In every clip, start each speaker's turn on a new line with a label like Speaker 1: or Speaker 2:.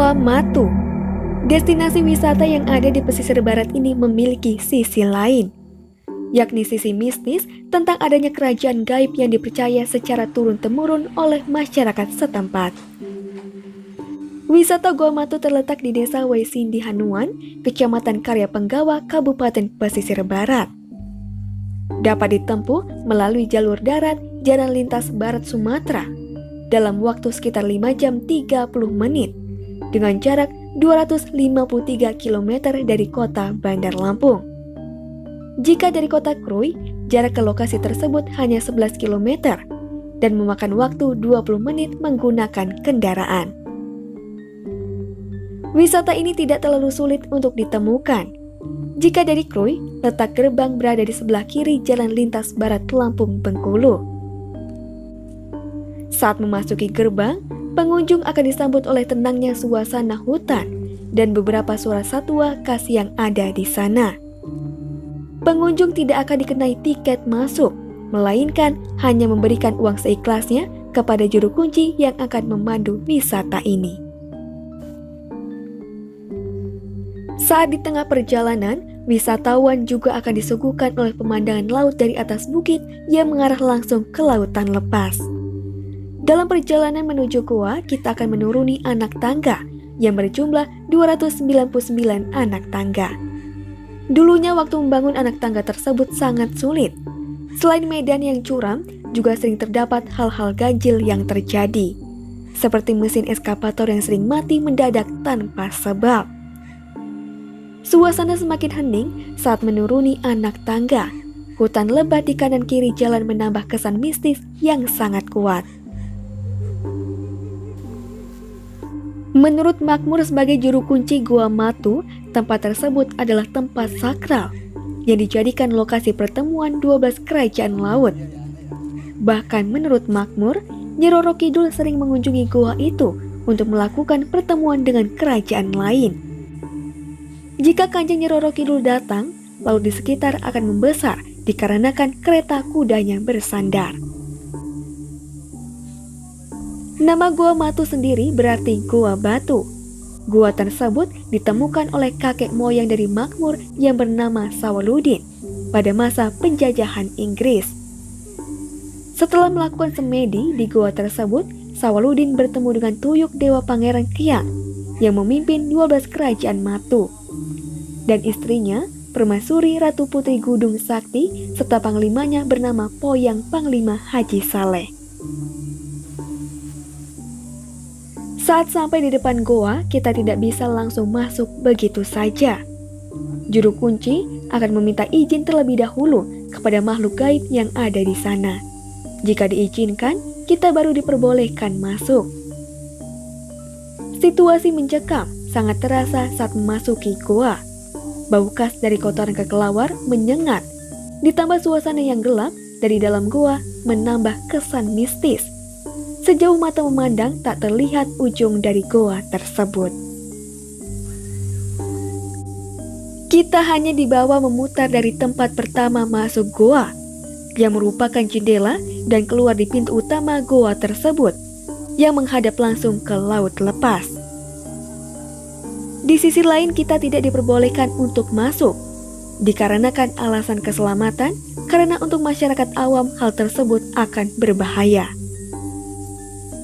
Speaker 1: Gua Matu. Destinasi wisata yang ada di pesisir barat ini memiliki sisi lain, yakni sisi mistis tentang adanya kerajaan gaib yang dipercaya secara turun-temurun oleh masyarakat setempat. Wisata Gua Matu terletak di Desa Waisindi Hanuan, Kecamatan Karya Penggawa, Kabupaten Pesisir Barat. Dapat ditempuh melalui jalur darat Jalan Lintas Barat Sumatera dalam waktu sekitar 5 jam 30 menit dengan jarak 253 km dari kota Bandar Lampung. Jika dari kota Krui, jarak ke lokasi tersebut hanya 11 km dan memakan waktu 20 menit menggunakan kendaraan. Wisata ini tidak terlalu sulit untuk ditemukan. Jika dari Krui, letak gerbang berada di sebelah kiri Jalan Lintas Barat Lampung Bengkulu. Saat memasuki gerbang, pengunjung akan disambut oleh tenangnya suasana hutan dan beberapa suara satwa khas yang ada di sana. Pengunjung tidak akan dikenai tiket masuk, melainkan hanya memberikan uang seikhlasnya kepada juru kunci yang akan memandu wisata ini. Saat di tengah perjalanan, wisatawan juga akan disuguhkan oleh pemandangan laut dari atas bukit yang mengarah langsung ke lautan lepas. Dalam perjalanan menuju goa, kita akan menuruni anak tangga yang berjumlah 299 anak tangga. Dulunya waktu membangun anak tangga tersebut sangat sulit. Selain medan yang curam, juga sering terdapat hal-hal ganjil yang terjadi, seperti mesin eskapator yang sering mati mendadak tanpa sebab. Suasana semakin hening saat menuruni anak tangga. Hutan lebat di kanan kiri jalan menambah kesan mistis yang sangat kuat. Menurut Makmur sebagai juru kunci Gua Matu, tempat tersebut adalah tempat sakral yang dijadikan lokasi pertemuan 12 kerajaan laut. Bahkan menurut Makmur, Nyi Roro Kidul sering mengunjungi gua itu untuk melakukan pertemuan dengan kerajaan lain. Jika Kanjeng Nyi Roro Kidul datang, laut di sekitar akan membesar dikarenakan kereta kudanya bersandar. Nama Gua Matu sendiri berarti Gua Batu. Gua tersebut ditemukan oleh kakek moyang dari Makmur yang bernama Sawaludin pada masa penjajahan Inggris. Setelah melakukan semedi di gua tersebut, Sawaludin bertemu dengan Tuyuk Dewa Pangeran Kiang yang memimpin 12 kerajaan Matu, dan istrinya Permaisuri Ratu Putri Gudung Sakti serta panglimanya bernama Poyang Panglima Haji Saleh. Saat sampai di depan goa, kita tidak bisa langsung masuk begitu saja. Juru kunci akan meminta izin terlebih dahulu kepada makhluk gaib yang ada di sana. Jika diizinkan, kita baru diperbolehkan masuk. Situasi mencekam sangat terasa saat memasuki goa. Bau khas dari kotoran kekelawar menyengat, ditambah suasana yang gelap dari dalam goa menambah kesan mistis. Sejauh mata memandang tak terlihat ujung dari goa tersebut. Kita hanya dibawa memutar dari tempat pertama masuk goa, yang merupakan jendela dan keluar di pintu utama goa tersebut, yang menghadap langsung ke laut lepas. Di sisi lain kita tidak diperbolehkan untuk masuk, dikarenakan alasan keselamatan, karena untuk masyarakat awam hal tersebut akan berbahaya.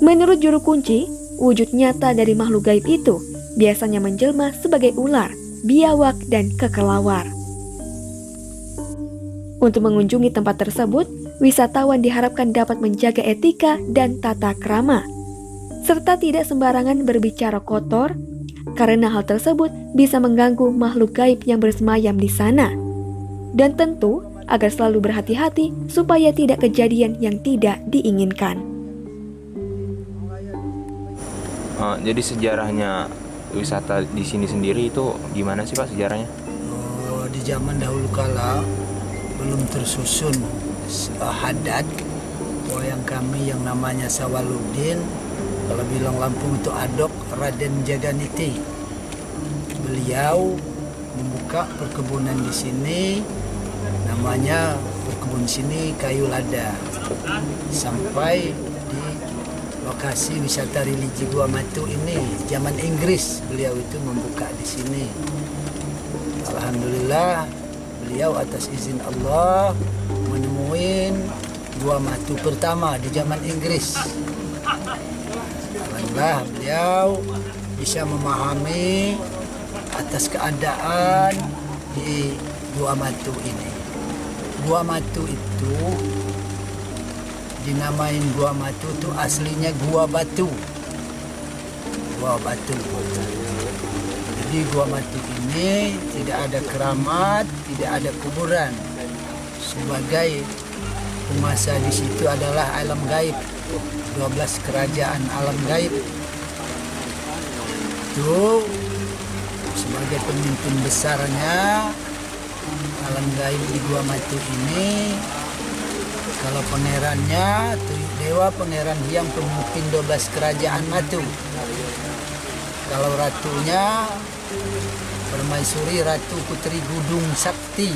Speaker 1: Menurut juru kunci, wujud nyata dari makhluk gaib itu biasanya menjelma sebagai ular, biawak, dan kekelawar. Untuk mengunjungi tempat tersebut, wisatawan diharapkan dapat menjaga etika dan tata krama, serta tidak sembarangan berbicara kotor, karena hal tersebut bisa mengganggu makhluk gaib yang bersemayam di sana. Dan tentu agar selalu berhati-hati supaya tidak kejadian yang tidak diinginkan.
Speaker 2: Jadi sejarahnya wisata di sini sendiri itu gimana sih Pak sejarahnya?
Speaker 3: Di zaman dahulu kala belum tersusun Haddad, moyang kami yang namanya Sawaludin, kalau bilang Lampung itu Adok, Raden Jaganiti. Beliau membuka perkebunan di sini, namanya perkebun sini Kayu Lada, sampai di lokasi wisata religi Gua Matu ini. Zaman Inggris beliau itu membuka di sini. Alhamdulillah beliau atas izin Allah menemuin Gua Matu pertama di zaman Inggris. Alhamdulillah beliau bisa memahami atas keadaan di Gua Matu ini. Gua Matu itu dinamain Gua Matu itu aslinya Gua Batu. Gua Batu. Jadi Gua Matu ini tidak ada keramat, tidak ada kuburan. Sebagai penguasa di situ adalah alam gaib. 12 kerajaan alam gaib. Itu sebagai pemimpin besarnya alam gaib di Gua Matu ini. Kalau pangerannya, dewa pangeran Hyang pemimpin 12 kerajaan Matu. Kalau ratunya, permaisuri Ratu Putri Gudung Sakti.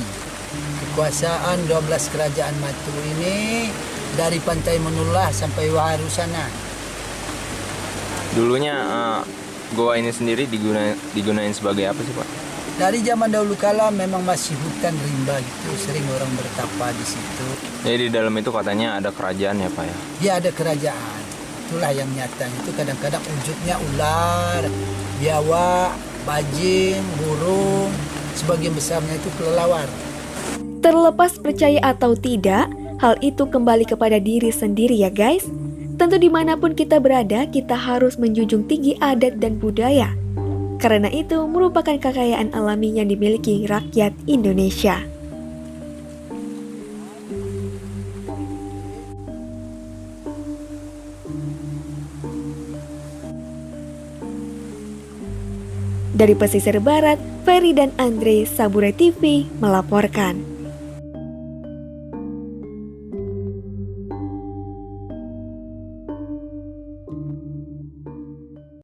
Speaker 3: Kekuasaan 12 kerajaan Matu ini dari Pantai Menullah sampai Waharu sana.
Speaker 2: Dulunya goa ini sendiri digunain sebagai apa sih, Pak?
Speaker 3: Dari zaman dahulu kala memang masih hutan rimba gitu, sering orang bertapa di situ.
Speaker 2: Jadi di dalam itu katanya ada kerajaan ya, Pak ya?
Speaker 3: Ya ada kerajaan, itulah yang nyata. Itu kadang-kadang wujudnya ular, biawak, bajing, burung, sebagian besarnya itu kelelawar.
Speaker 1: Terlepas percaya atau tidak, hal itu kembali kepada diri sendiri ya guys. Tentu dimanapun kita berada, kita harus menjunjung tinggi adat dan budaya. Karena itu merupakan kekayaan alami yang dimiliki rakyat Indonesia. Dari pesisir barat, Ferry dan Andre, Sabure TV melaporkan.